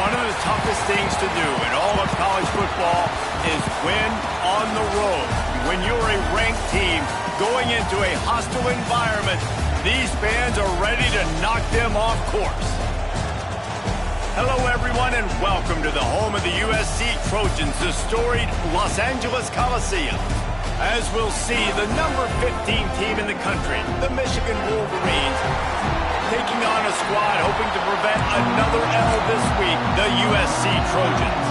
One of the toughest things to do in all of college football is win on the road. When you're a ranked team going into a hostile environment, these fans are ready to knock them off course. Hello, everyone, and welcome to the home of the USC Trojans, the storied Los Angeles Coliseum. As we'll see, the number 15 team in the country, the Michigan Wolverines, taking on a squad hoping to prevent another L this week, the USC Trojans.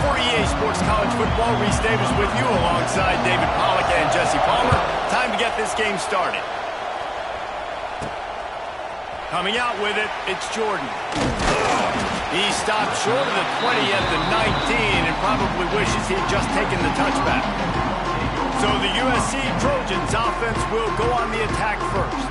For EA Sports College Football, Reese Davis with you alongside David Pollack and Jesse Palmer. Time to get this game started. Coming out with it, it's Jordan. He stopped short of the 20 at the 19 and probably wishes he'd just taken the touchback. So the USC Trojans offense will go on the attack first.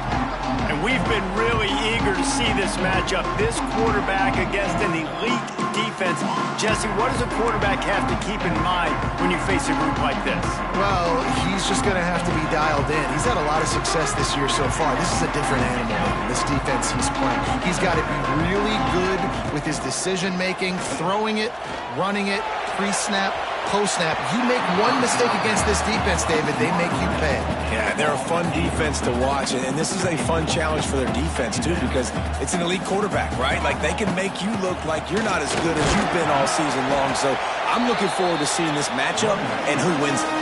And we've been really eager to see this matchup, this quarterback against an elite defense. Jesse, what does a quarterback have to keep in mind when you face a group like this? Well, he's just going to have to be dialed in. He's had a lot of success this year so far. This is a different animal than this defense he's playing. He's got to be really good with his decision-making, throwing it, running it, pre-snap, post-snap. You make one mistake against this defense, David, they make you pay. Yeah, they're a fun defense to watch, and this is a fun challenge for their defense, too, because it's an elite quarterback, right? Like, they can make you look like you're not as good as you've been all season long, so I'm looking forward to seeing this matchup and who wins it.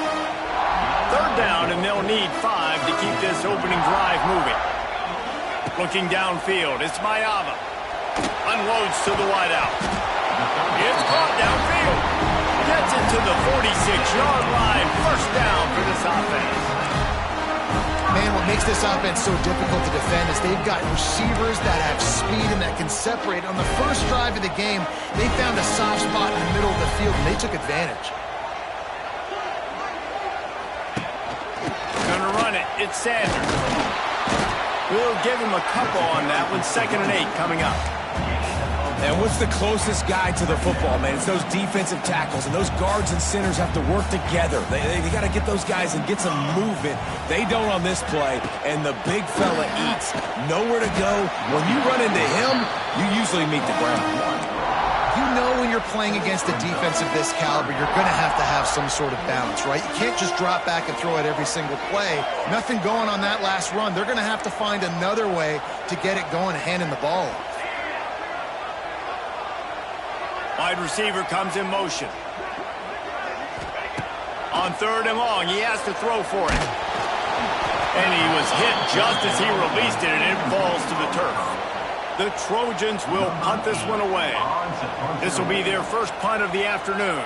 Third down, and they'll need 5 to keep this opening drive moving. Looking downfield, it's Mayava. Unloads to the wideout. It's caught downfield. Gets it to the 46-yard line. First down for this offense. Man, what makes this offense so difficult to defend is they've got receivers that have speed and that can separate. On the first drive of the game, they found a soft spot in the middle of the field, and they took advantage. Gonna run it. It's Sanders. We'll give him a couple on that one. 2nd and 8 coming up. And what's the closest guy to the football, man? It's those defensive tackles, and those guards and centers have to work together. They got to get those guys and get some movement. They don't on this play, and the big fella eats. Nowhere to go. When you run into him, you usually meet the ground. You know when you're playing against a defense of this caliber, you're going to have some sort of balance, right? You can't just drop back and throw it every single play. Nothing going on that last run. They're going to have to find another way to get it going, handing the ball off. Wide receiver comes in motion. On 3rd and long, he has to throw for it. And he was hit just as he released it, and it falls to the turf. The Trojans will punt this one away. This will be their first punt of the afternoon.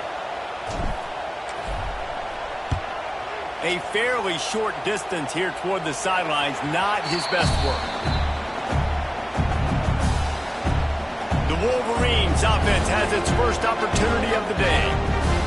A fairly short distance here toward the sidelines, not his best work. The Wolverines offense has its first opportunity of the day.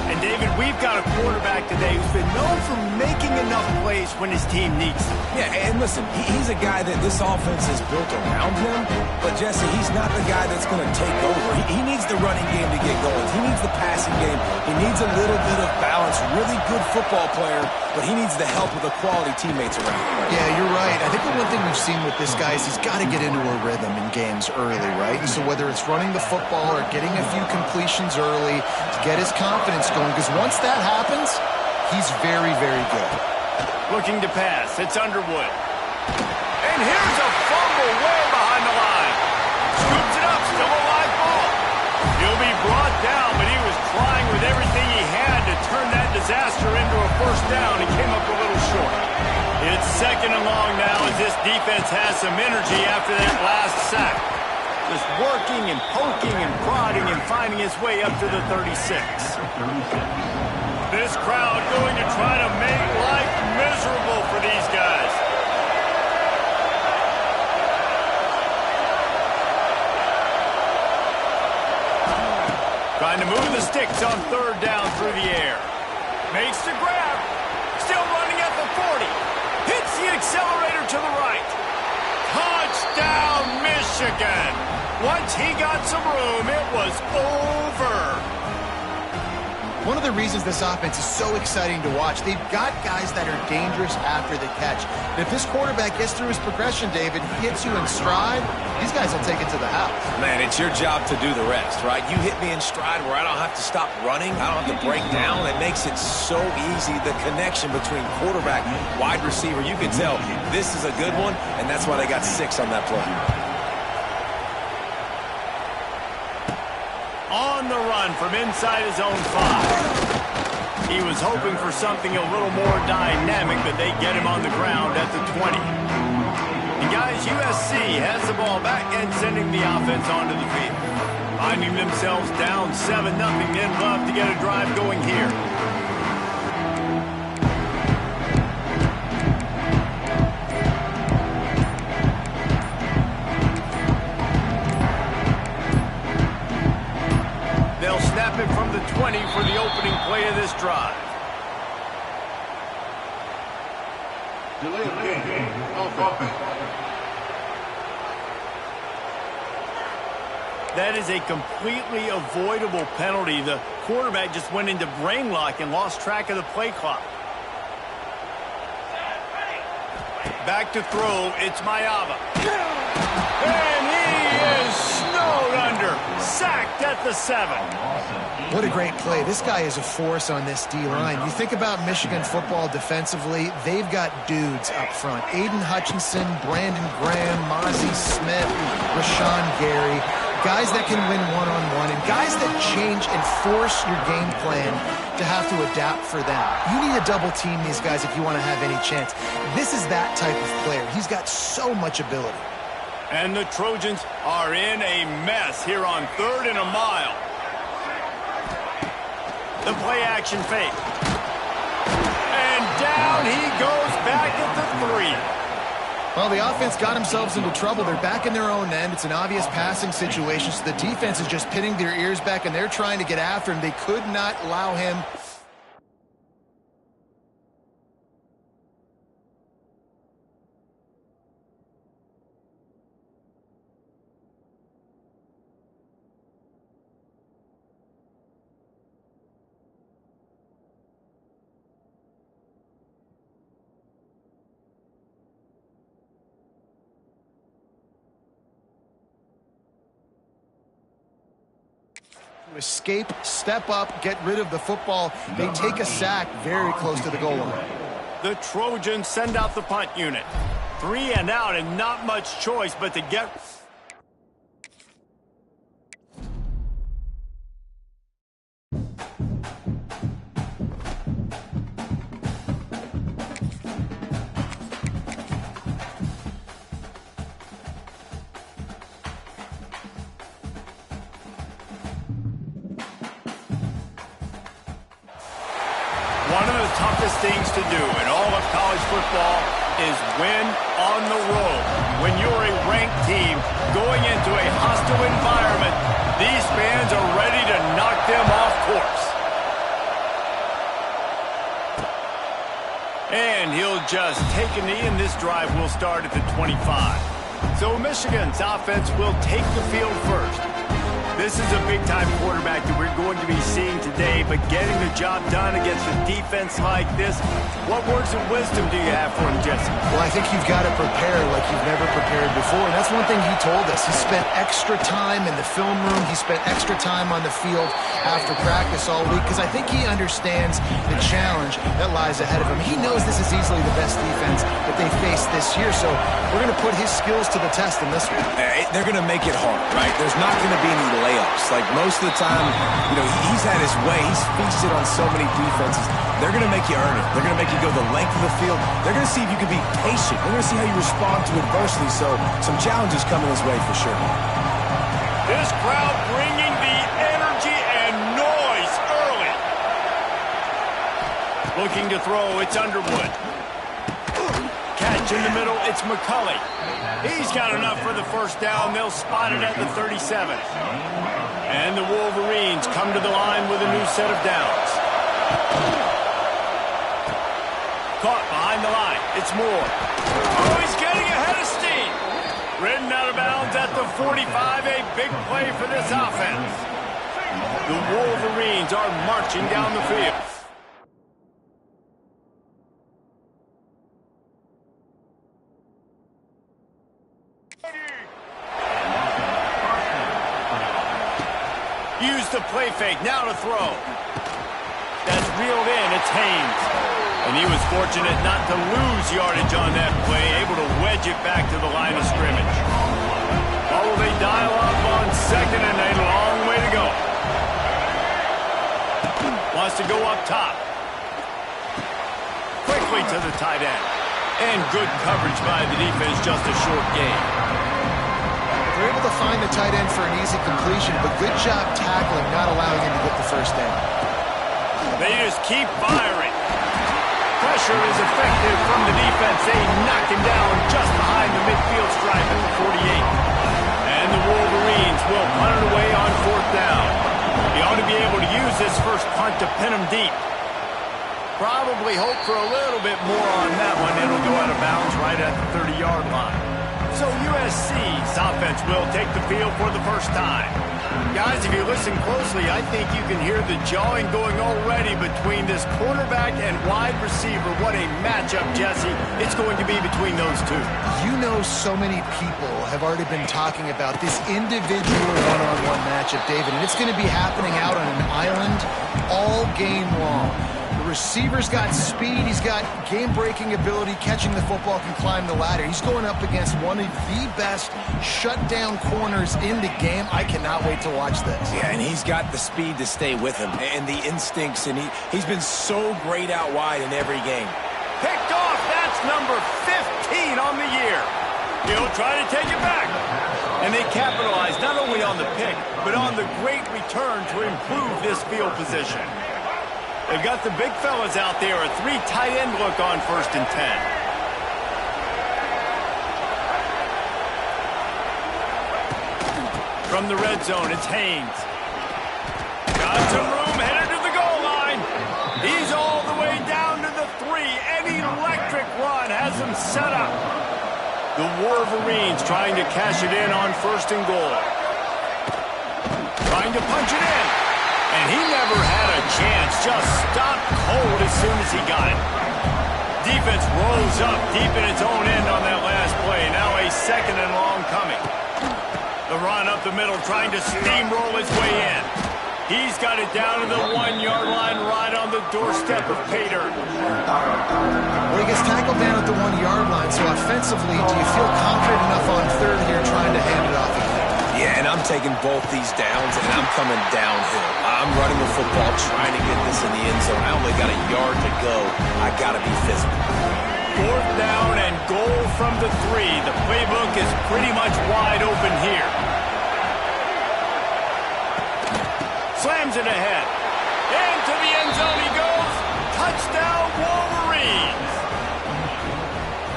And David, we've got a quarterback today who's been known for making enough plays when his team needs them. Yeah, and listen, he's a guy that this offense is built around him, but Jesse, he's not the guy that's going to take over. He needs the running game to get going. He needs the passing game. He needs a little bit of balance. Really good football player, but he needs the help of the quality teammates around him. Yeah, you're right. I think the one thing we've seen with this guy is he's got to get into a rhythm in games early, right? And so whether it's running the football or getting a few completions early to get his confidence going, because once that happens, he's very, very good. Looking to pass. It's Underwood. And here's a fumble way behind the line. Scoops it up. Still a live ball. He'll be brought down, but he was trying with everything he had to turn that disaster into a first down. He came up a little short. It's 2nd and long now as this defense has some energy after that last sack. Just working and poking and prodding and finding his way up to the 36. This crowd going to try to make life miserable for these guys. Trying to move the sticks on 3rd down through the air. Makes the grab. Still running at the 40. Hits the accelerator to the right. Touchdown, Michigan. Once he got some room, it was over. One of the reasons this offense is so exciting to watch, they've got guys that are dangerous after the catch. And if this quarterback gets through his progression, David, hits you in stride, these guys will take it to the house. Man, it's your job to do the rest, right? You hit me in stride where I don't have to stop running. I don't have to break down. It makes it so easy, the connection between quarterback, wide receiver. You can tell this is a good one, and that's why they got 6 on that play. On the run from inside his own 5. He was hoping for something a little more dynamic, but they get him on the ground at the 20. And guys, USC has the ball back and sending the offense onto the field. Finding themselves down 7-0, then love to get a drive going here. They'll snap it from the 20 for the opening play of this drive. That is a completely avoidable penalty. The quarterback just went into brain lock and lost track of the play clock. Back to throw, it's Mayava. And he is snowed under, sacked at the 7. What a great play. This guy is a force on this D-line. You think about Michigan football defensively, they've got dudes up front. Aiden Hutchinson, Brandon Graham, Mozzie Smith, Rashawn Gary. Guys that can win one-on-one and guys that change and force your game plan to have to adapt for them. You need to double team these guys if you want to have any chance. This is that type of player. He's got so much ability. And the Trojans are in a mess here on 3rd and a mile. The play action fake. And down he goes back at the 3. Well, the offense got themselves into trouble. They're back in their own end. It's an obvious passing situation, so the defense is just pinning their ears back, and they're trying to get after him. They could not allow him. Escape, step up, get rid of the football. They take a sack very close to the goal line. The Trojans send out the punt unit. 3 and out and not much choice but to get... One of the toughest things to do in all of college football is win on the road. When you're a ranked team going into a hostile environment, these fans are ready to knock them off course. And he'll just take a knee, and this drive will start at the 25. So Michigan's offense will take the field first. This is a big-time quarterback that we're going to be seeing today, but getting the job done against a defense like this, what words of wisdom do you have for him, Jesse? Well, I think you've got to prepare like you've never prepared before, and that's one thing he told us. He spent extra time in the film room. He spent extra time on the field after practice all week, because I think he understands the challenge that lies ahead of him. He knows this is easily the best defense that they faced this year, so we're going to put his skills to the test in this one. They're going to make it hard, right? There's not going to be any layups. Like most of the time, you know, he's had his way. He's feasted on so many defenses. They're going to make you earn it. They're going to make you go the length of the field. They're going to see if you can be patient. They're going to see how you respond to adversity. So some challenges coming his way for sure. This crowd bringing the energy and noise early. Looking to throw, it's Underwood. Catch in the middle, it's McCulley. He's got enough for the first down. They'll spot it at the 37. And the Wolverines come to the line with a new set of downs. Caught behind the line. It's Moore. Oh, he's getting ahead of steam. Ridden out of bounds at the 45. A big play for this offense. The Wolverines are marching down the field. Use the play fake, now to throw. That's reeled in, it's Haynes. And he was fortunate not to lose yardage on that play, able to wedge it back to the line of scrimmage. Oh, they dial up on second and a long way to go. Wants to go up top. Quickly to the tight end. And good coverage by the defense, just a short gain. They're able to find the tight end for an easy completion, but good job tackling, not allowing him to get the first down. They just keep firing. Pressure is effective from the defense. They knock him down just behind the midfield stripe at the 48. And the Wolverines will punt it away on fourth down. He ought to be able to use this first punt to pin him deep. Probably hope for a little bit more on that one. It'll go out of bounds right at the 30-yard line. So USC's offense will take the field for the first time. Guys, if you listen closely, I think you can hear the jawing going already between this quarterback and wide receiver. What a matchup, Jesse. It's going to be between those two. You know, so many people have already been talking about this individual one-on-one matchup, David, and it's going to be happening out on an island all game long. The receiver's got speed, he's got game-breaking ability, catching the football, can climb the ladder. He's going up against one of the best shutdown corners in the game. I cannot wait to watch this. Yeah, and he's got the speed to stay with him and the instincts, and he's been so great out wide in every game. Picked off, that's number 15 on the year. He'll try to take it back. And they capitalize not only on the pick, but on the great return to improve this field position. They've got the big fellas out there, a 3 tight end look on 1st and 10. From the red zone, it's Haynes. Got some room, headed to the goal line. He's all the way down to the 3. An electric run has him set up. The Wolverines trying to cash it in on 1st and goal. Trying to punch it in. And he never had a chance, just stopped cold as soon as he got it. Defense rose up deep in its own end on that last play. Now a 2nd and long coming. The run up the middle, trying to steamroll his way in. He's got it down to the 1-yard line, right on the doorstep of Pater. Well, he gets tackled down at the 1-yard line, so offensively, do you feel confident enough on 3rd here trying to hand it off again? Yeah, and I'm taking both these downs, and I'm coming downhill. I'm running the football, trying to get this in the end zone. I only got a yard to go. I got to be physical. 4th down and goal from the 3. The playbook is pretty much wide open here. Slams it ahead. Into the end zone he goes. Touchdown, Wolverines.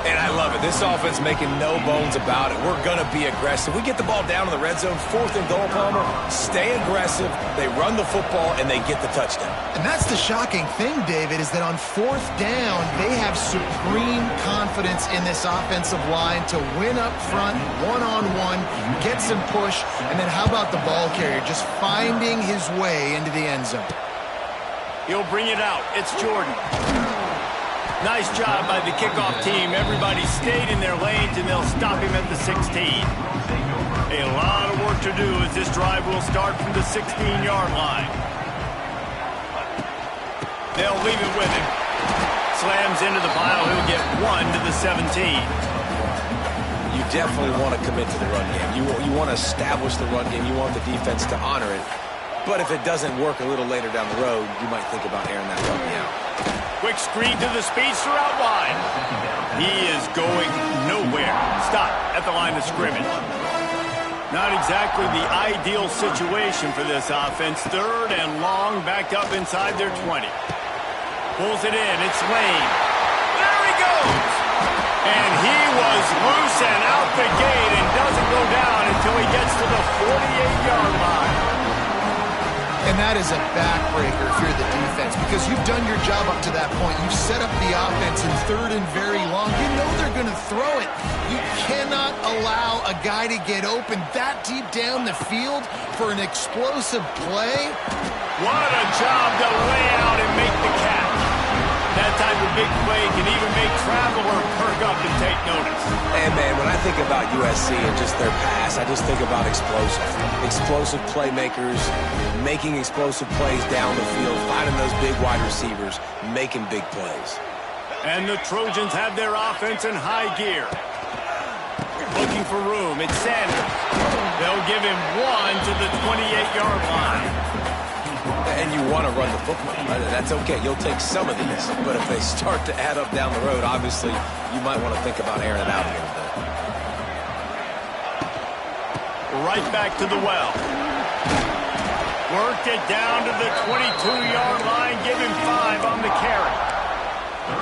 And I love it. This offense making no bones about it. We're going to be aggressive. We get the ball down in the red zone, 4th and goal, Palmer. Stay aggressive. They run the football, and they get the touchdown. And that's the shocking thing, David, is that on 4th down, they have supreme confidence in this offensive line to win up front, one-on-one, get some push, and then how about the ball carrier just finding his way into the end zone? He'll bring it out. It's Jordan. Nice job by the kickoff team. Everybody stayed in their lanes, and they'll stop him at the 16. A lot of work to do as this drive will start from the 16-yard line. They'll leave it with him. Slams into the pile. He'll get 1 to the 17. You definitely want to commit to the run game. You want to establish the run game. You want the defense to honor it. But if it doesn't work a little later down the road, you might think about airing that run out. Quick screen to the speedster out wide. He is going nowhere. Stop at the line of scrimmage. Not exactly the ideal situation for this offense. 3rd and long, backed up inside their 20. Pulls it in. It's Lane. There he goes. And he was loose and out the gate and doesn't go down until he gets to the 48-yard line. And that is a backbreaker if you're the defense, because you've done your job up to that point. You've set up the offense in 3rd and very long. You know they're going to throw it. You cannot allow a guy to get open that deep down the field for an explosive play. What a job to lay out and make the catch. That type of big play can even make Traveler perk up and take notice. And, man, when I think about USC and just their pass, I just think about explosive. Explosive playmakers, making explosive plays down the field, finding those big wide receivers, making big plays. And the Trojans have their offense in high gear. Looking for room. It's Sanders. They'll give him one to the 28-yard line. And you want to run the football. That's okay. You'll take some of these. But if they start to add up down the road, obviously, you might want to think about airing it out a little bit. Right back to the well. Worked it down to the 22-yard line. Give him 5 on the carry.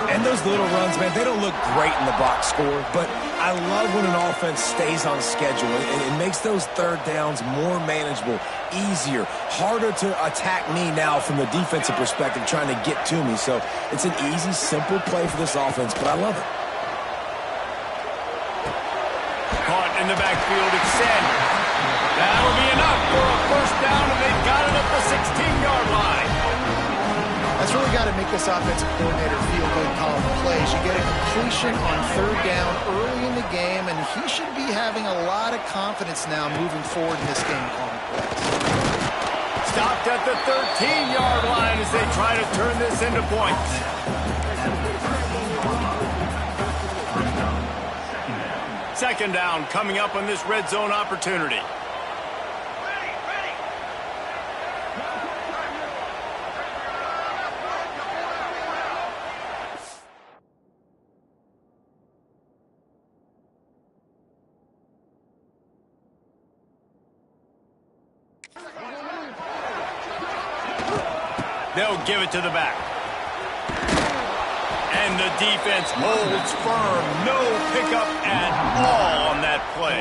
And those little runs, man, they don't look great in the box score, but I love when an offense stays on schedule. It makes those third downs more manageable, easier, harder to attack me now from the defensive perspective trying to get to me. So it's an easy, simple play for this offense, but I love it. Caught in the backfield, it's Sanders. That'll be enough for a first down, and they've got it at the 16-yard line. That's really got to make this offensive coordinator feel good calling plays. You get a completion on third down early in the game, and he should be having a lot of confidence now moving forward in this game calling plays. Stopped at the 13-yard line as they try to turn this into points. Second down coming up on this red zone opportunity. They'll give it to the back. And the defense holds firm. No pickup at all on that play.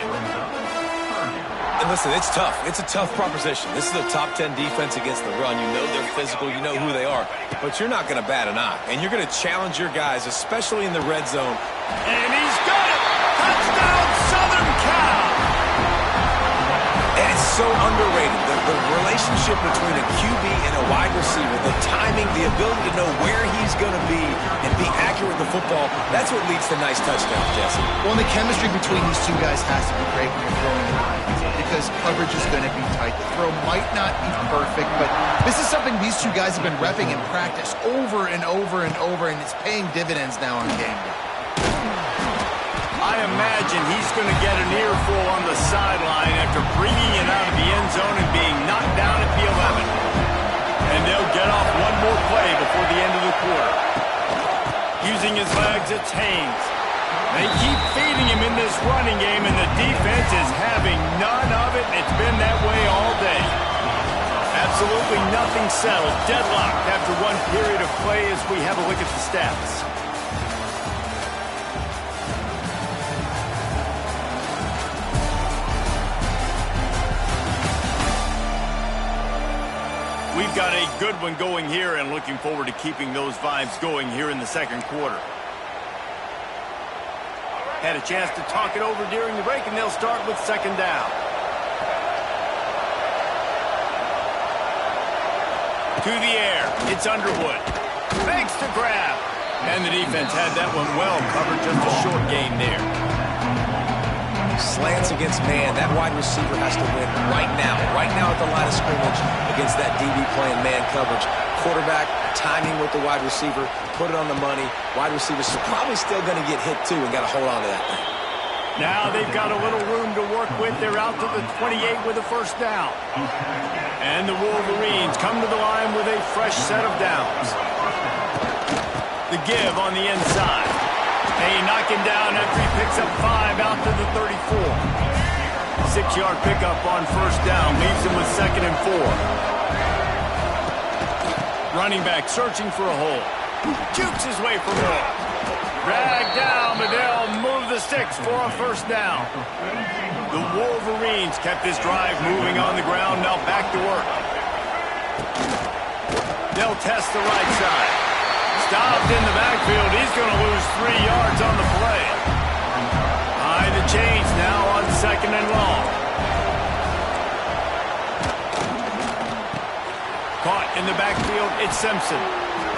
And listen, it's tough. It's a tough proposition. This is a top 10 defense against the run. You know they're physical. You know who they are. But you're not going to bat an eye. And you're going to challenge your guys, especially in the red zone. And he's got it. Touchdown, Southern Cal. And it's so underrated. The relationship between a QB and a wide receiver, the timing, the ability to know where he's going to be and be accurate with the football, that's what leads to nice touchdowns, Jesse. Well, and the chemistry between these two guys has to be great when you're throwing the line because coverage is going to be tight. The throw might not be perfect, but this is something these two guys have been repping in practice over and over and over, and it's paying dividends now on game day. I imagine he's going to get an earful on the sideline after bringing it out of the end zone and being knocked down at the 11. And they'll get off one more play before the end of the quarter. Using his legs, it's Haynes. They keep feeding him in this running game, and the defense is having none of it. It's been that way all day. Absolutely nothing settled. Deadlocked after one period of play as we have a look at the stats. We've got a good one going here and looking forward to keeping those vibes going here in the second quarter. Had a chance to talk it over during the break, and they'll start with second down. To the air, it's Underwood. Fakes to grab. And the defense had that one well covered, just a short gain there. Slants against man, that wide receiver has to win right now at the line of scrimmage against that DB playing man coverage. Quarterback, timing with the wide receiver, put it on the money. Wide receiver's probably still going to get hit too and got to hold on to that thing. Now they've got a little room to work with. They're out to the 28 with a first down. And the Wolverines come to the line with a fresh set of downs. The give on the inside. They knock him down after he picks up 5 out to the 34. 6-yard pickup on first down leaves him with 2nd and 4. Running back searching for a hole. Jukes his way for more. Dragged down, but they'll move the sticks for a first down. The Wolverines kept this drive moving on the ground. Now back to work. They'll test the right side. Stopped in the backfield. He's going to lose 3 yards on the play. second and long. Caught in the backfield, it's Simpson.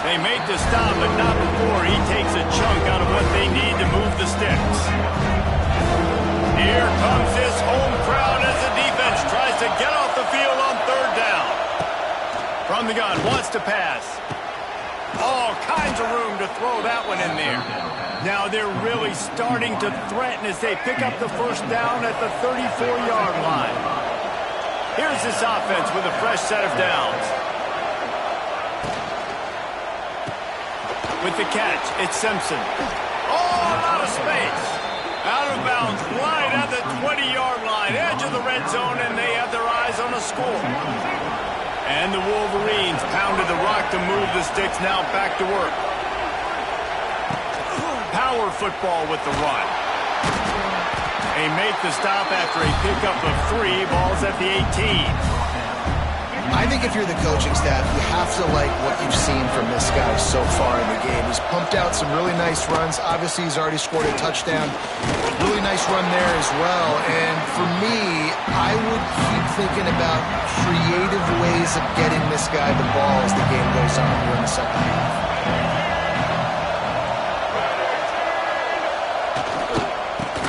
They make the stop, but not before he takes a chunk out of what they need to move the sticks. Here comes this home crowd as the defense tries to get off the field on third down. From the gun, wants to pass. All kinds of room to throw that one in there. Now they're really starting to threaten as they pick up the first down at the 34-yard line. Here's this offense with a fresh set of downs. With the catch, it's Simpson. Oh, a lot of space. Out of bounds, right at the 20-yard line, edge of the red zone, and they have their eyes on a score. And the Wolverines pounded the rock to move the sticks, now back to work. Power football with the run. They make the stop after a pickup of 3 balls at the 18. I think if you're the coaching staff, you have to like what you've seen from this guy so far in the game. He's pumped out some really nice runs. Obviously, he's already scored a touchdown. Really nice run there as well. And for me, I would keep thinking about creative ways of getting this guy the ball as the game goes on here in the second half.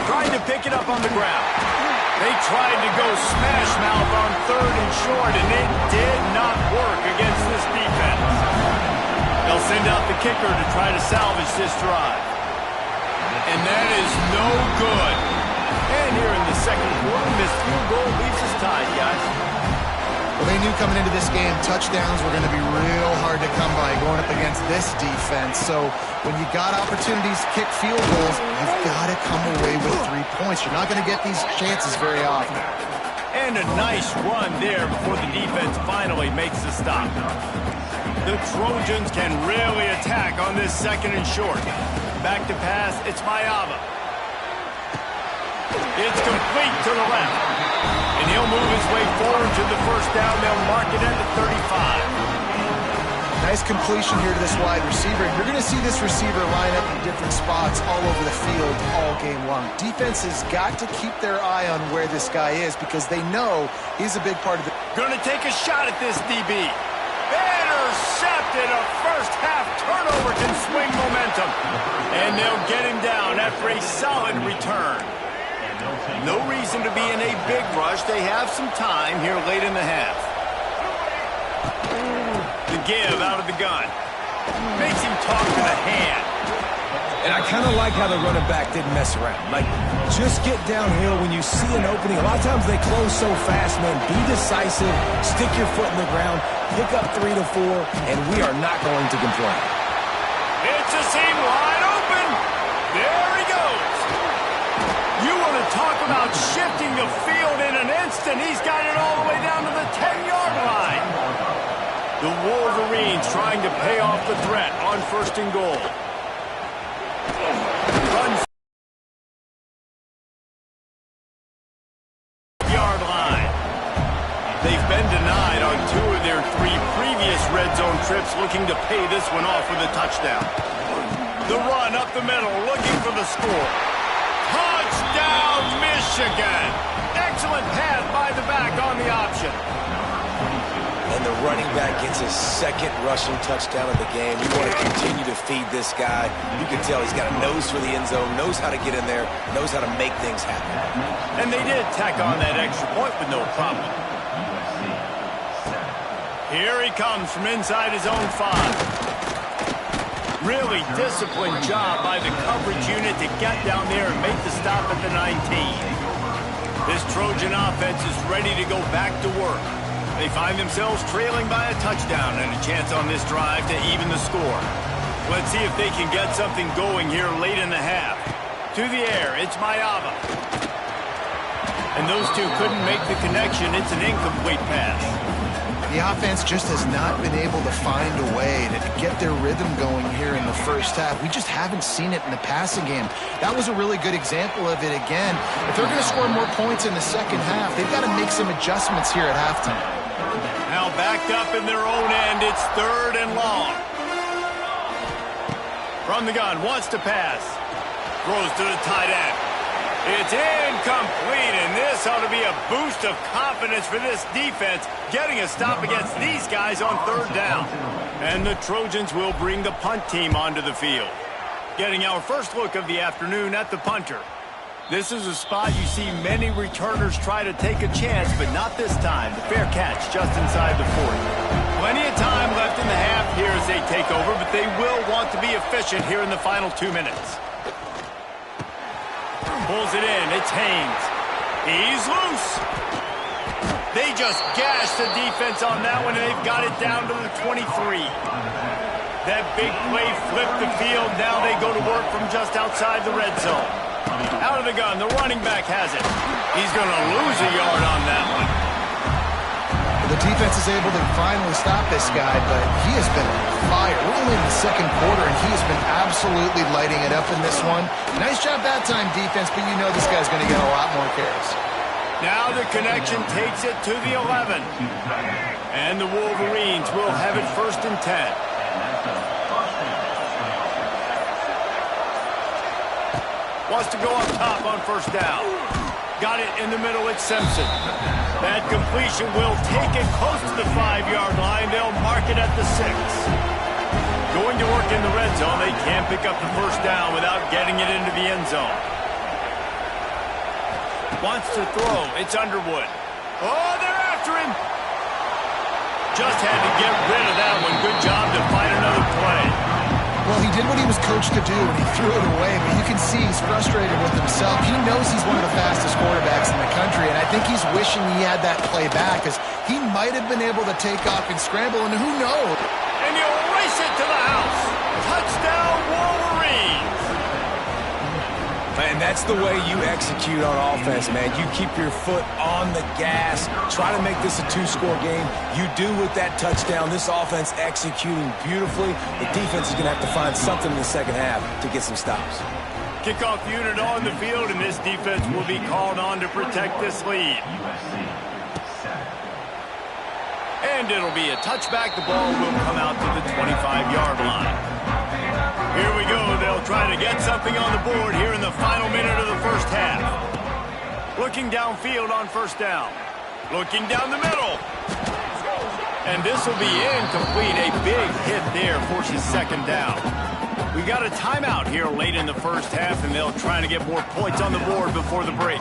Trying to pick it up on the ground. They tried to go smash mouth on third and short, and it did not work against this defense. They'll send out the kicker to try to salvage this drive. And that is no good. And here in the second quarter, this field goal leaves us tied, guys. Well, they knew coming into this game, touchdowns were going to be real hard to come by going up against this defense. So when you got opportunities to kick field goals, you've got to come away with 3 points. You're not going to get these chances very often. And a nice run there before the defense finally makes the stop. The Trojans can really attack on this second and short. Back to pass, it's Mayava. It's complete to the left. And he'll move his way forward to the first down. They'll mark it at the 35. Nice completion here to this wide receiver. You're going to see this receiver line up in different spots all over the field all game long. Defense has got to keep their eye on where this guy is because they know he's a big part of the... Going to take a shot at this DB. Intercepted. A first-half turnover can swing momentum. And they'll get him down after a solid return. No reason to be in a big rush. They have some time here late in the half. The give out of the gun. Makes him talk to the hand. And I kind of like how the running back didn't mess around. Like, just get downhill when you see an opening. A lot of times they close so fast, man. Be decisive. Stick your foot in the ground. Pick up 3 to 4, and we are not going to complain. It's a seam wide open. There he goes. You want to talk about shifting the field in an instant. He's got it all the way down to the 10-yard line. The Wolverines trying to pay off the threat on first and goal. Run yard line. They've been denied on 2 of their 3 previous red zone trips, looking to pay this one off with a touchdown. The run up the middle, looking for the score. Touchdown, Michigan! Excellent pass by the back on the option. And the running back gets his second rushing touchdown of the game. You want to continue to feed this guy. You can tell he's got a nose for the end zone, knows how to get in there, knows how to make things happen. And they did tack on that extra point with no problem. Here he comes from inside his own 5. Really disciplined job by the coverage unit to get down there and make the stop at the 19. This Trojan offense is ready to go back to work. They find themselves trailing by a touchdown and a chance on this drive to even the score. Let's see if they can get something going here late in the half. To the air, it's Mayava. And those two couldn't make the connection. It's an incomplete pass. The offense just has not been able to find a way to get their rhythm going here in the first half. We just haven't seen it in the passing game. That was a really good example of it again. If they're going to score more points in the second half, they've got to make some adjustments here at halftime. Now backed up in their own end, it's 3rd and long. From the gun, wants to pass. Throws to the tight end. It's incomplete, and this ought to be a boost of confidence for this defense, getting a stop against these guys on third down. And the Trojans will bring the punt team onto the field. Getting our first look of the afternoon at the punter. This is a spot you see many returners try to take a chance, but not this time. The fair catch just inside the 40. Plenty of time left in the half here as they take over, but they will want to be efficient here in the final 2 minutes. Pulls it in. It's Haynes. He's loose. They just gashed the defense on that one, and they've got it down to the 23. That big play flipped the field. Now they go to work from just outside the red zone. Out of the gun, the running back has it. He's going to lose a yard on that one. The defense is able to finally stop this guy, but he has been on fire. We're only in the second quarter, and he has been absolutely lighting it up in this one. Nice job that time, defense, but you know this guy's going to get a lot more carries. Now the connection takes it to the 11. And the Wolverines will have it 1st and 10. Wants to go up top on 1st down. Got it in the middle, it's Simpson. That completion will take it close to the 5-yard line. They'll mark it at the 6. Going to work in the red zone. They can't pick up the 1st down without getting it into the end zone. Wants to throw. It's Underwood. Oh, they're after him. Just had to get rid of that one. Good job to find another play. Well, he did what he was coached to do, and he threw it away, but you can see he's frustrated with himself. He knows he's one of the fastest quarterbacks in the country, and I think he's wishing he had that play back, because he might have been able to take off and scramble, and who knows? And he'll race it to the house. Touchdown, Wolverines. And that's the way you execute on offense, man. You keep your foot on the gas. Try to make this a 2-score game. You do with that touchdown. This offense executing beautifully. The defense is going to have to find something in the second half to get some stops. Kickoff unit on the field, and this defense will be called on to protect this lead. And it'll be a touchback. The ball will come out to the 25-yard line. Here we go. They'll try to get something on the board here in the final minute of the 1st half. Looking downfield on 1st down. Looking down the middle. And this will be incomplete. A big hit there forces 2nd down. We got a timeout here late in the 1st half, and they'll try to get more points on the board before the break.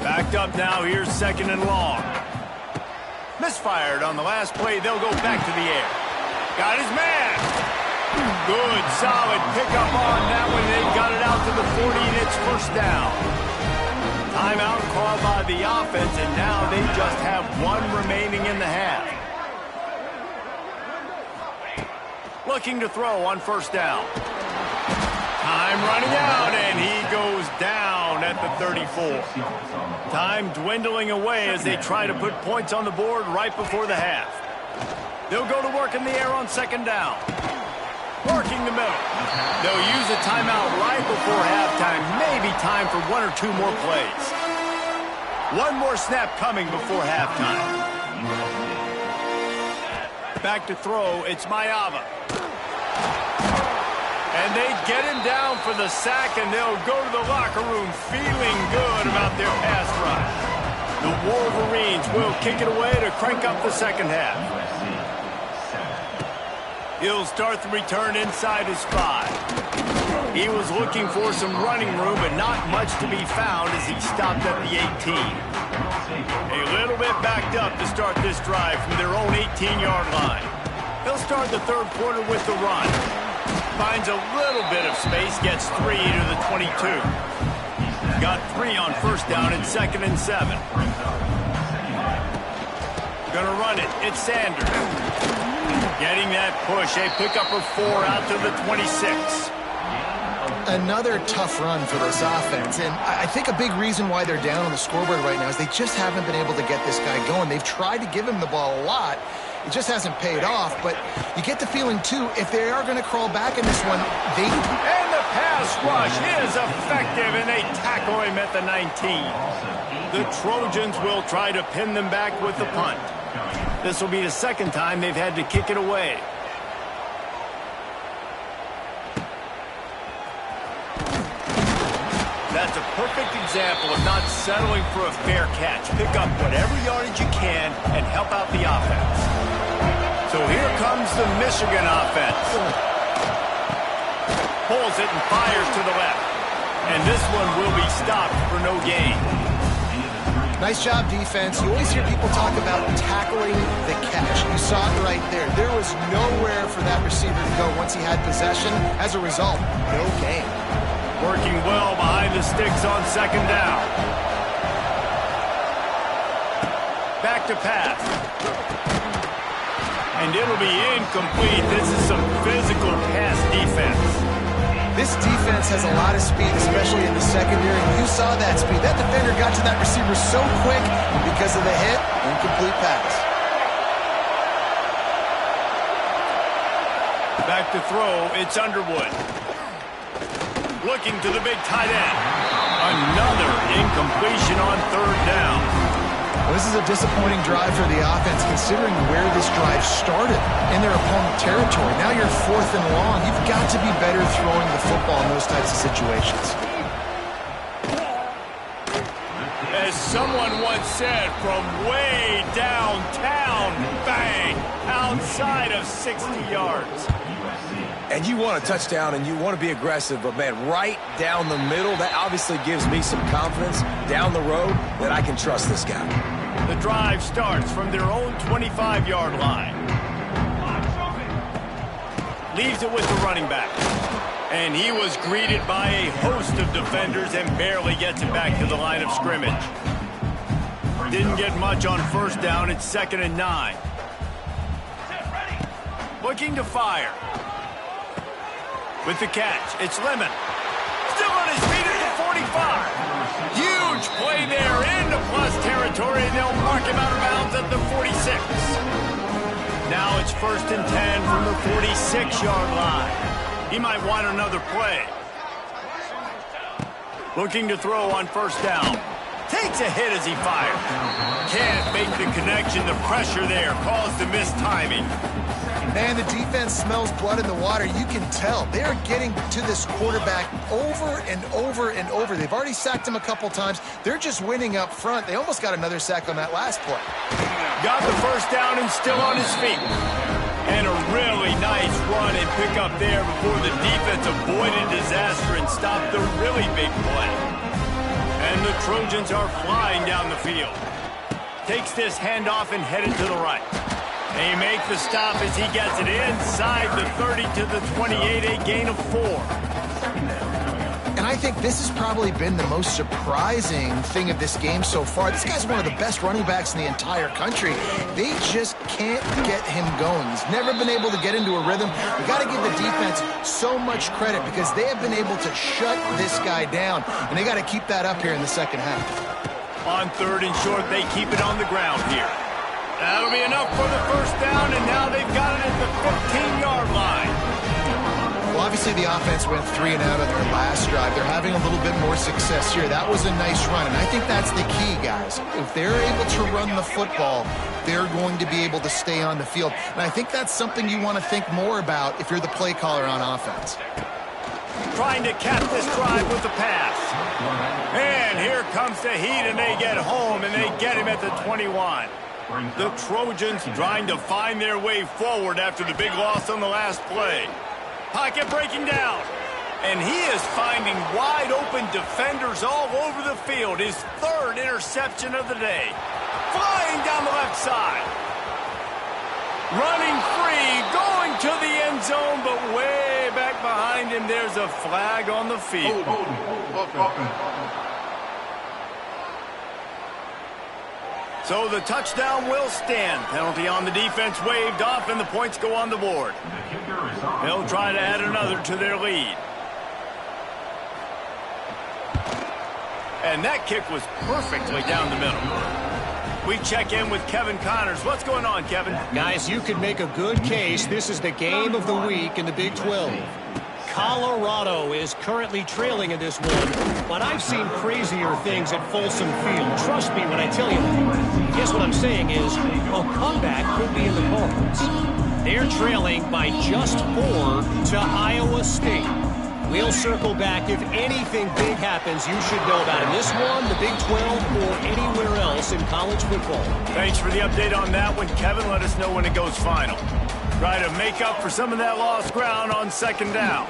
Backed up now. Here's 2nd and long. Misfired on the last play. They'll go back to the air. Got his man. Good, solid pickup on that one. They got it out to the 40, and it's 1st down. Timeout called by the offense, and now they just have 1 remaining in the half. Looking to throw on 1st down. Time running out, and he goes down at the 34. Time dwindling away as they try to put points on the board right before the half. They'll go to work in the air on 2nd down. Working the middle. They'll use a timeout right before halftime. Maybe time for 1 or 2 more plays. 1 more snap coming before halftime. Back to throw. It's Mayava. And they get him down for the sack, and they'll go to the locker room feeling good about their pass rush. The Wolverines will kick it away to crank up the 2nd half. He'll start the return inside his 5. He was looking for some running room, but not much to be found as he stopped at the 18. A little bit backed up to start this drive from their own 18-yard line. They'll start the 3rd quarter with the run. Finds a little bit of space, gets 3 to the 22. Got 3 on 1st down and 2nd and 7. Gonna run it. It's Sanders. Getting that push, a pickup of 4 out to the 26. Another tough run for this offense, and I think a big reason why they're down on the scoreboard right now is they just haven't been able to get this guy going. They've tried to give him the ball a lot. It just hasn't paid off, but you get the feeling, too, if they are going to crawl back in this one, they... And the pass rush is effective, and they tackle him at the 19. The Trojans will try to pin them back with the punt. This will be the 2nd time they've had to kick it away. That's is a perfect example of not settling for a fair catch. Pick up whatever yardage you can and help out the offense. So here comes the Michigan offense. Pulls it and fires to the left. And this one will be stopped for no gain. Nice job, defense. You always hear people talk about tackling the catch. You saw it right there. There was nowhere for that receiver to go once he had possession. As a result, no gain. Working well behind the sticks on second down. Back to pass. And it'll be incomplete. This is some physical pass defense. This defense has a lot of speed, especially in the secondary. You saw that speed. That defender got to that receiver so quick because of the hit. Incomplete pass. Back to throw, it's Underwood. Looking to the big tight end. Another incompletion on third down. Well, this is a disappointing drive for the offense, considering where this drive started, in their opponent territory. Now you're 4th and long. You've got to be better throwing the football in those types of situations. As someone once said, from way downtown, bang, outside of 60 yards. And you want a touchdown and you want to be aggressive, but, man, right down the middle, that obviously gives me some confidence down the road that I can trust this guy. The drive starts from their own 25-yard line. Leaves it with the running back. And he was greeted by a host of defenders and barely gets it back to the line of scrimmage. Didn't get much on first down. It's 2nd and 9. Looking to fire. With the catch, it's Lemon. Still on his feet at the 45. Huge play there into plus territory, and they'll mark him out of bounds at the 46. Now it's 1st and 10 from the 46-yard line. He might want another play. Looking to throw on first down. Takes a hit as he fires. Can't make the connection. The pressure there caused the missed timing. Man, the defense smells blood in the water. You can tell. They're getting to this quarterback over and over and over. They've already sacked him a couple times. They're just winning up front. They almost got another sack on that last play. Got the first down and still on his feet. And a really nice run and pick up there before the defense avoided disaster and stopped the really big play. And the Trojans are flying down the field. Takes this handoff and headed to the right. They make the stop as he gets it inside the 30 to the 28, a gain of 4. And I think this has probably been the most surprising thing of this game so far. This guy's one of the best running backs in the entire country. They just can't get him going. He's never been able to get into a rhythm. You got to give the defense so much credit because they have been able to shut this guy down, and they got to keep that up here in the second half. On 3rd and short, they keep it on the ground here. That'll be enough for the first down, and now they've got it at the 15-yard line. Well, obviously the offense went 3 and out on their last drive. They're having a little bit more success here. That was a nice run, and I think that's the key, guys. If they're able to run the football, they're going to be able to stay on the field. And I think that's something you want to think more about if you're the play caller on offense. Trying to cap this drive with the pass. And here comes the heat, and they get home, and they get him at the 21. The Trojans trying to find their way forward after the big loss on the last play. Pocket breaking down. And he is finding wide open defenders all over the field. His 3rd interception of the day. Flying down the left side. Running free, going to the end zone, but way back behind him, there's a flag on the field. So the touchdown will stand. Penalty on the defense waved off, and the points go on the board. They'll try to add another to their lead. And that kick was perfectly down the middle. We check in with Kevin Connors. What's going on, Kevin? Guys, you could make a good case. This is the game of the week in the Big 12. Colorado is currently trailing in this one, but I've seen crazier things at Folsom Field. Trust me when I tell you that. Guess what I'm saying is a comeback could be in the cards. They're trailing by just 4 to Iowa State. We'll circle back. If anything big happens, you should know about it. This one, the Big 12, or anywhere else in college football. Thanks for the update on that one, Kevin. Let us know when it goes final. Try to make up for some of that lost ground on second down.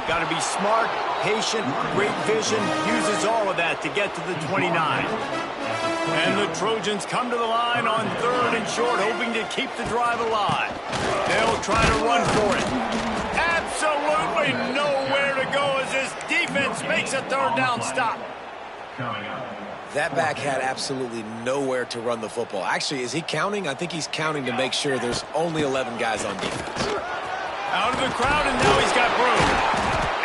Got to be smart, patient, great vision. Uses all of that to get to the 29. And the Trojans come to the line on 3rd and short, hoping to keep the drive alive. They'll try to run for it. Absolutely nowhere to go as this defense makes a 3rd down stop. That back had absolutely nowhere to run the football. Actually, is he counting? I think he's counting to make sure there's only 11 guys on defense. Out of the crowd, and now he's got room.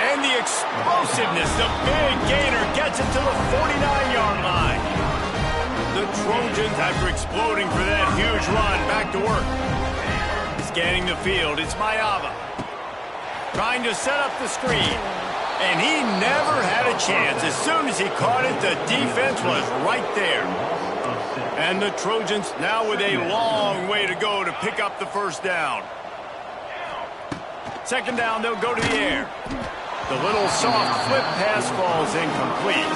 And the explosiveness, the big gainer gets it to the 49-yard line. The Trojans, after exploding for that huge run, back to work. Scanning the field, it's Mayava. Trying to set up the screen. And he never had a chance. As soon as he caught it, the defense was right there. And the Trojans now with a long way to go to pick up the 1st down. 2nd down, they'll go to the air. The little soft flip pass falls incomplete.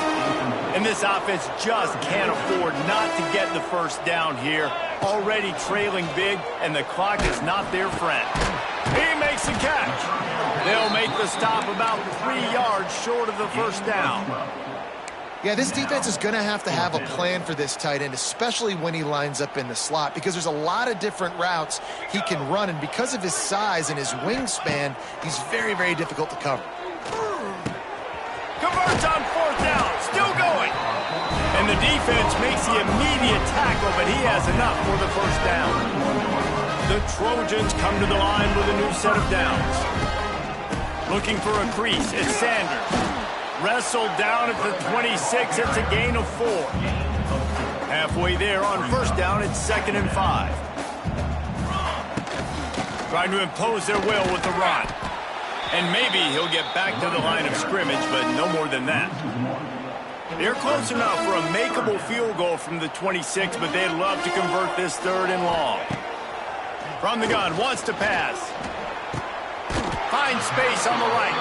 And this offense just can't afford not to get the 1st down here. Already trailing big, and the clock is not their friend. He makes the catch. They'll make the stop about 3 yards short of the 1st down. Yeah, this defense is going to have a plan for this tight end, especially when he lines up in the slot, because there's a lot of different routes he can run, and because of his size and his wingspan, he's very, very difficult to cover. Converts on 4th down, still going. And the defense makes the immediate tackle, but he has enough for the 1st down. The Trojans come to the line with a new set of downs. Looking for a crease, it's Sanders. Wrestled down at the 26, it's a gain of 4. Halfway there on 1st down, it's 2nd and 5. Trying to impose their will with the run. And maybe he'll get back to the line of scrimmage, but no more than that. They're close enough for a makeable field goal from the 26, but they'd love to convert this 3rd and long. From the gun, wants to pass. Finds space on the right.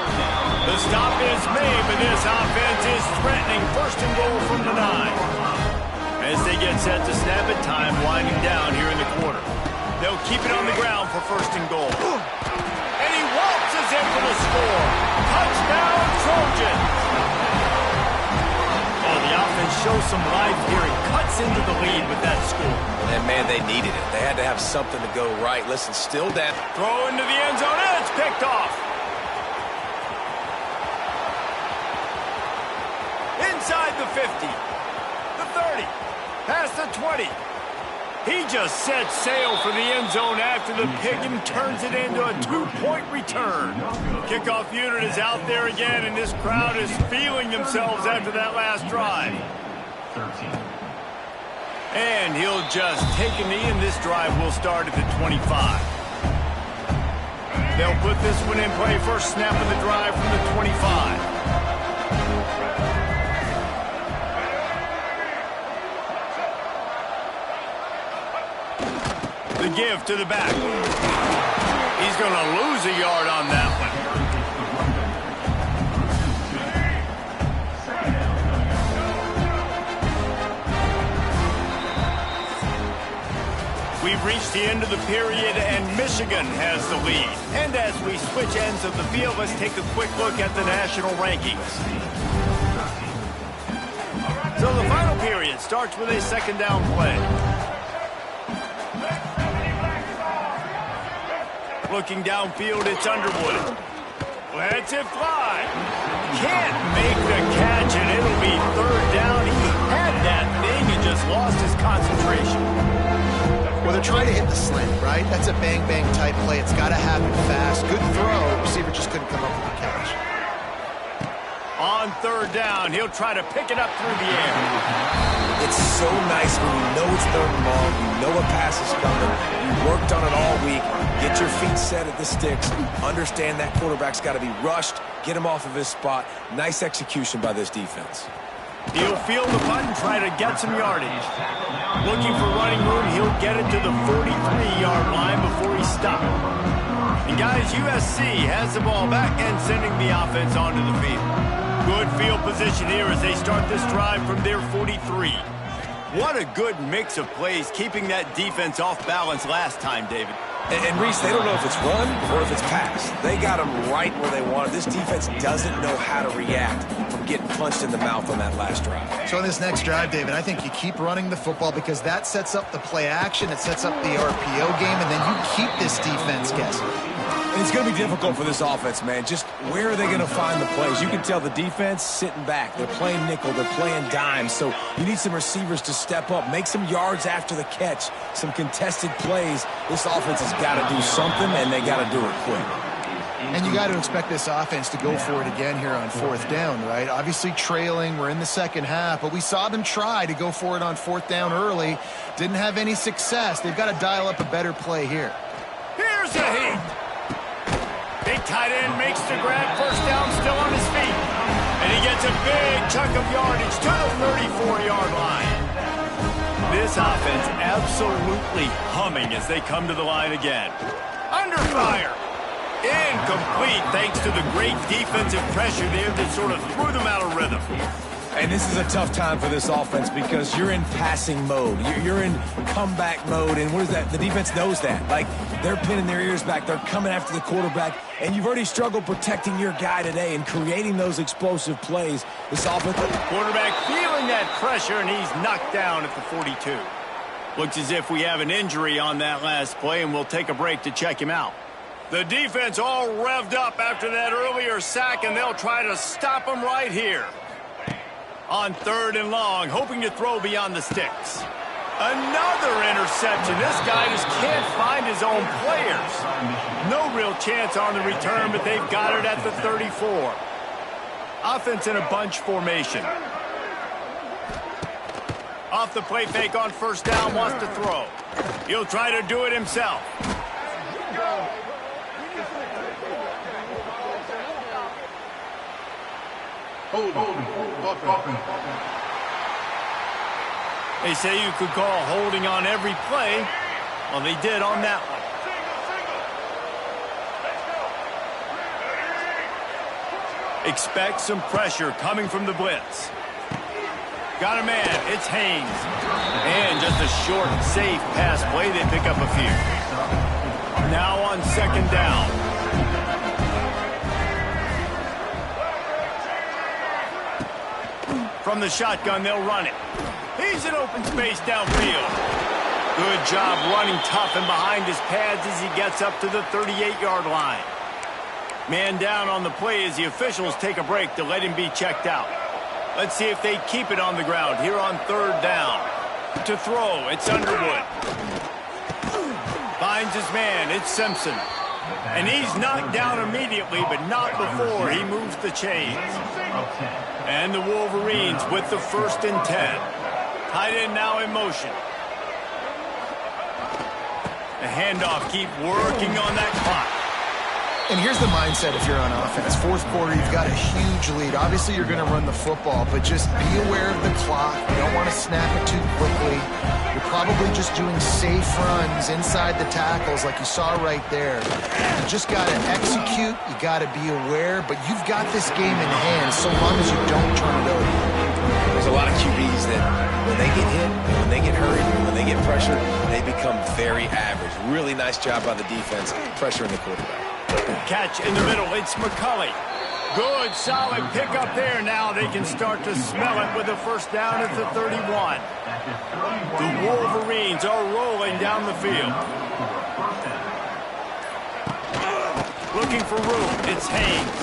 The stop is made, but this offense is threatening 1st and goal from the 9. As they get set to snap it, time winding down here in the quarter. They'll keep it on the ground for 1st and goal. And he waltzes in for the score. Touchdown, Trojans. Oh, the offense shows some life here. It cuts into the lead with that score. And, man, they needed it. They had to have something to go right. Listen, still down. Throw into the end zone, and it's picked off. Inside the 50, the 30, past the 20. He just set sail for the end zone after the pick and turns it into a 2-point return. Kickoff unit is out there again, and this crowd is feeling themselves after that last drive. 13. And he'll just take a knee, and this drive will start at the 25. They'll put this one in play. First snap of the drive from the 25. The give to the back. He's going to lose a yard on that one. We've reached the end of the period, and Michigan has the lead. And as we switch ends of the field, let's take a quick look at the national rankings. So the final period starts with a 2nd down play. Looking downfield, it's Underwood. Lets it fly. Can't make the catch, and it'll be 3rd down. He had that thing and just lost his concentration. Well, they're trying to hit the slant, right? That's a bang-bang type play. It's got to happen fast. Good throw. Receiver just couldn't come up with the catch. On 3rd down, he'll try to pick it up through the air. It's so nice when you know it's 3rd and long, you know a pass is coming, you worked on it all week, get your feet set at the sticks, understand that quarterback's got to be rushed, get him off of his spot. Nice execution by this defense. He'll field the punt and try to get some yardage. Looking for running room, he'll get it to the 43-yard line before he stopped. And guys, USC has the ball back and sending the offense onto the field. Good field position here as they start this drive from their 43. What a good mix of plays, keeping that defense off balance last time, David. And Reese, they don't know if it's run or if it's pass. They got them right where they want it. This defense doesn't know how to react from getting punched in the mouth on that last drive. So in this next drive, David, I think you keep running the football because that sets up the play action, it sets up the RPO game, and then you keep this defense guessing. And it's going to be difficult for this offense, man. Just where are they going to find the plays? You can tell the defense sitting back. They're playing nickel. They're playing dime. So you need some receivers to step up, make some yards after the catch, some contested plays. This offense has got to do something, and they got to do it quick. And you got to expect this offense to go for it again here on fourth down, right? Obviously trailing. We're in the second half, but we saw them try to go for it on fourth down early. Didn't have any success. They've got to dial up a better play here. Here's a heat. Big tight end makes the grab, first down, still on his feet. And he gets a big chunk of yardage to the 34-yard line. This offense absolutely humming as they come to the line again. Under fire. Incomplete thanks to the great defensive pressure there that sort of threw them out of rhythm. And this is a tough time for this offense because you're in passing mode. You're in comeback mode, and what is that? The defense knows that. Like, they're pinning their ears back. They're coming after the quarterback, and you've already struggled protecting your guy today and creating those explosive plays. This offense... Quarterback feeling that pressure, and he's knocked down at the 42. Looks as if we have an injury on that last play, and we'll take a break to check him out. The defense all revved up after that earlier sack, and they'll try to stop him right here. On third and long, hoping to throw beyond the sticks. Another interception. This guy just can't find his own players. No real chance on the return, but they've got it at the 34. Offense in a bunch formation. Off the play fake on first down, wants to throw. He'll try to do it himself. They say you could call holding on every play. Well, they did on that one. Expect some pressure coming from the blitz. Got a man. It's Haynes. And just a short, safe pass play. They pick up a few. Now on second down. From the shotgun, they'll run it. He's in open space downfield. Good job running tough and behind his pads as he gets up to the 38-yard line. Man down on the play as the officials take a break to let him be checked out. Let's see if they keep it on the ground here on third down. To throw, it's Underwood. Finds his man, it's Simpson. And he's knocked down immediately, but not before he moves the chains. And the Wolverines with the 1st and 10. Tight end now in motion. The handoff, keep working on that clock. And here's the mindset if you're on offense. Fourth quarter, you've got a huge lead. Obviously, you're going to run the football, but just be aware of the clock. You don't want to snap it too quickly. You're probably just doing safe runs inside the tackles like you saw right there. You just got to execute. You got to be aware, but you've got this game in hand so long as you don't turn it over. There's a lot of QBs that when they get hit, when they get hurried, when they get pressured, they become very average. Really nice job by the defense pressuring the quarterback. Catch in the middle, it's McCulley. Good, solid pickup there. Now they can start to smell it with a first down at the 31. The Wolverines are rolling down the field. Looking for room, it's Haynes.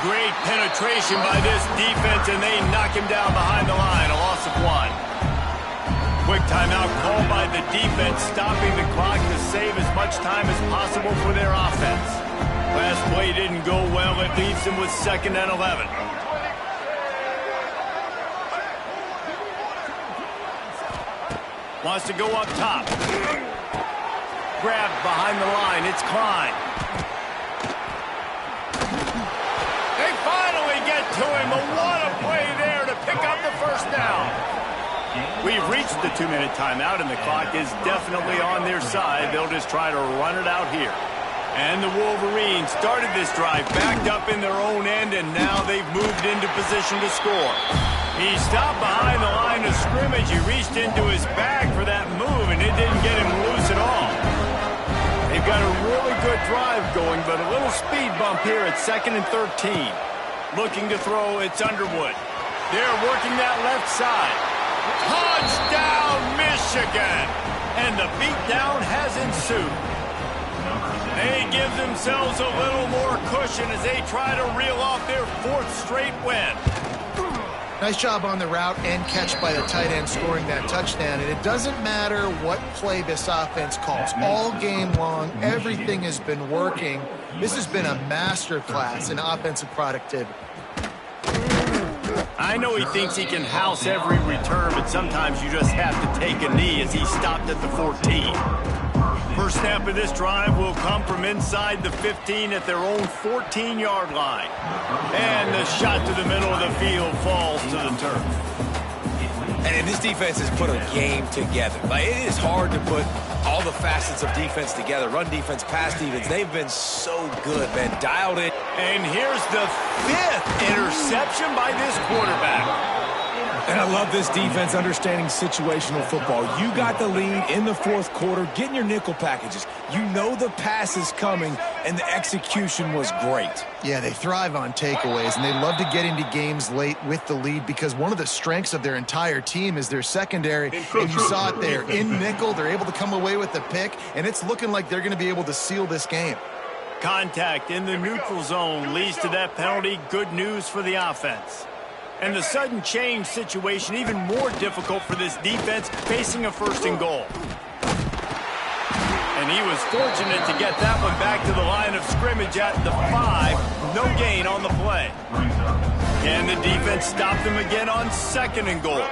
Great penetration by this defense, and they knock him down behind the line, a loss of 1. Quick timeout called by the defense, stopping the clock to save as much time as possible for their offense. Last play didn't go well. It leaves them with 2nd and 11. Wants to go up top. Grabbed behind the line. It's Klein. They finally get to him. But what a play there to pick up the first down. We've reached the 2-minute timeout, and the clock is definitely on their side. They'll just try to run it out here. And the Wolverines started this drive backed up in their own end, and now they've moved into position to score. He stopped behind the line of scrimmage. He reached into his bag for that move, and it didn't get him loose at all. They've got a really good drive going, but a little speed bump here at 2nd and 13. Looking to throw, it's Underwood. They're working that left side. Touchdown, Michigan! And the beatdown has ensued. They give themselves a little more cushion as they try to reel off their 4th straight win. Nice job on the route and catch by the tight end scoring that touchdown. And it doesn't matter what play this offense calls. All game long, everything has been working. This has been a masterclass in offensive productivity. I know he thinks he can house every return, but sometimes you just have to take a knee as he stopped at the 14. First snap of this drive will come from inside the 15 at their own 14-yard line. And the shot to the middle of the field falls to the turf. And this defense has put a game together. Like, it is hard to put all the facets of defense together. Run defense, pass defense. They've been so good, man. Dialed in. And here's the 5th interception by this quarterback. And I love this defense understanding situational football. You got the lead in the 4th quarter, getting your nickel packages. You know the pass is coming, and the execution was great. Yeah, they thrive on takeaways, and they love to get into games late with the lead because one of the strengths of their entire team is their secondary, and you saw it there. In nickel, they're able to come away with the pick, and it's looking like they're going to be able to seal this game. Contact in the neutral zone leads to that penalty. Good news for the offense. And the sudden change situation even more difficult for this defense facing a 1st and goal. And he was fortunate to get that one back to the line of scrimmage at the 5. No gain on the play. And the defense stopped him again on 2nd and goal.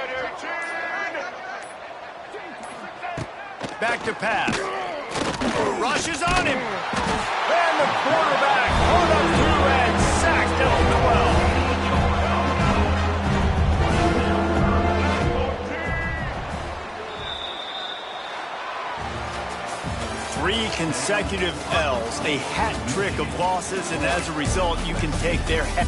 Back to pass. Rushes on him. And the quarterback pulled up through and sacked at the 12. 3 consecutive L's, a hat trick of losses, and as a result, you can take their head.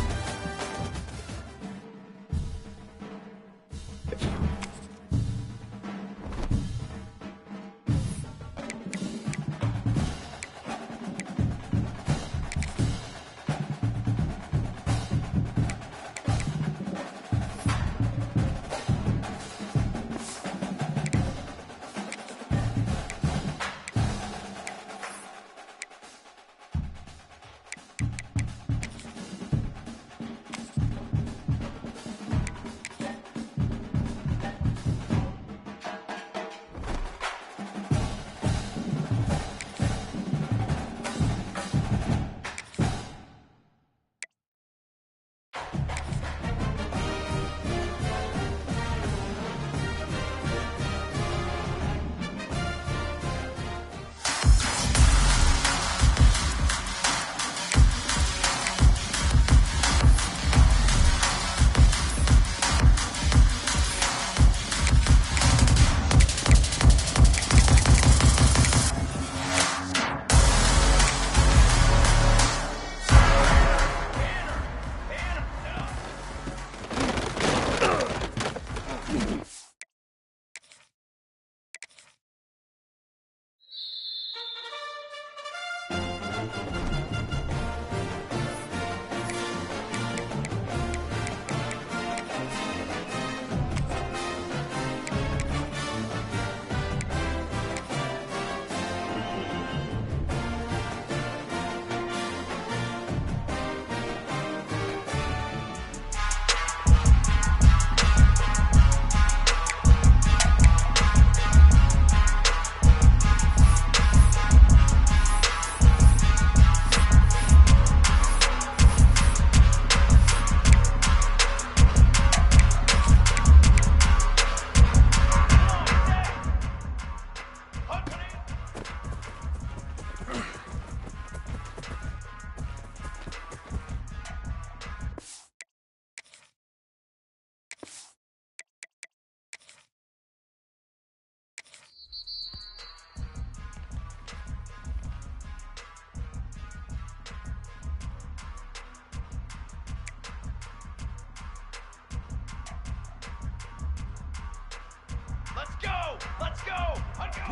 Let's go! Let's go! Let's go!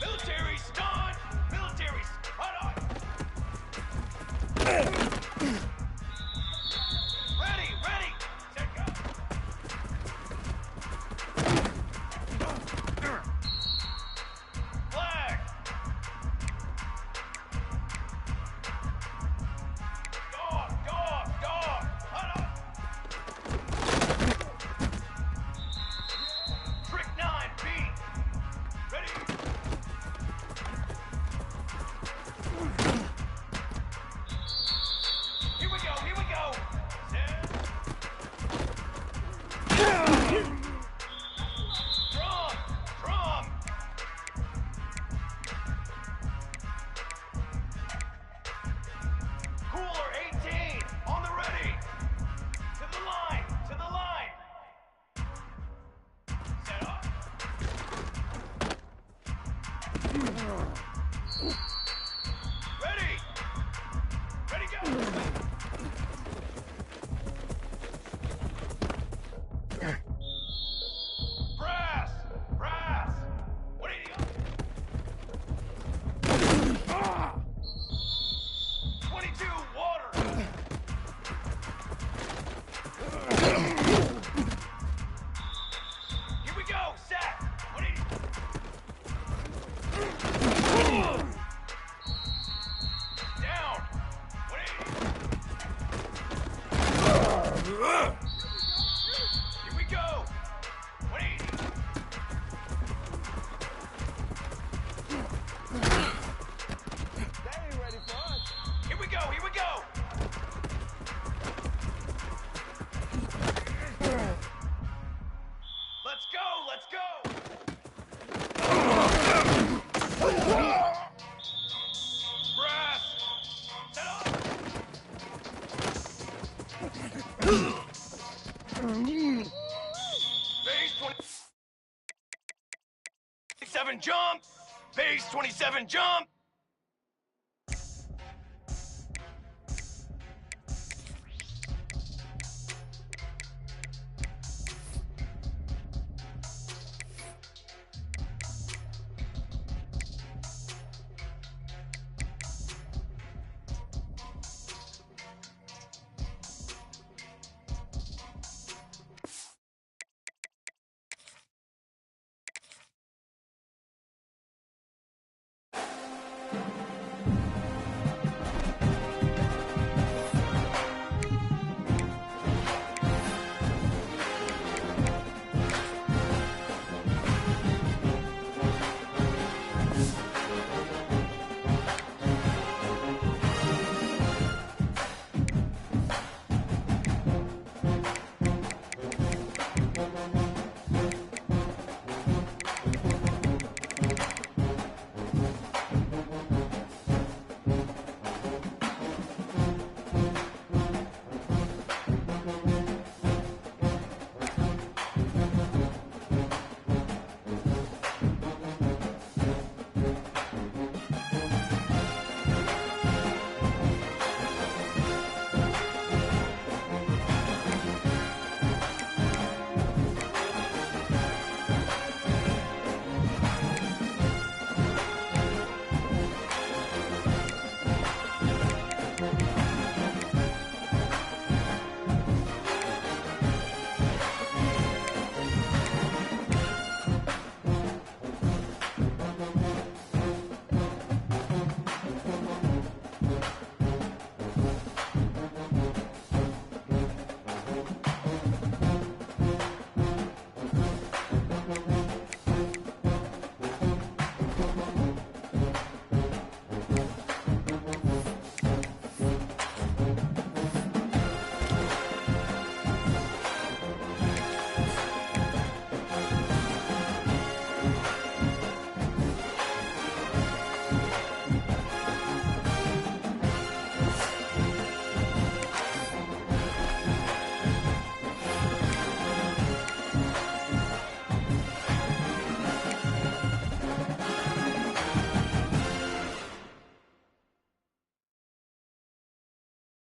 Military stun! Military hold on! Ready! Ready! Set go! Flag! Dog! Dog! Dog! Hold on! Trick 9, B! Ready? Here we go, here we go! Set. Drum! Drum! Cooler 18, on the ready! To the line, to the line! Set up! Ready! Ready, go! Brass! Brass! What are you doing? 22, water! Here we go, set! What are you... Down! What are you... Here we go! What are you... That ain't ready for us. Here we go, here we go! Let's go, let's go! Brass! Set up! Base 27 jump! Base 27 jump!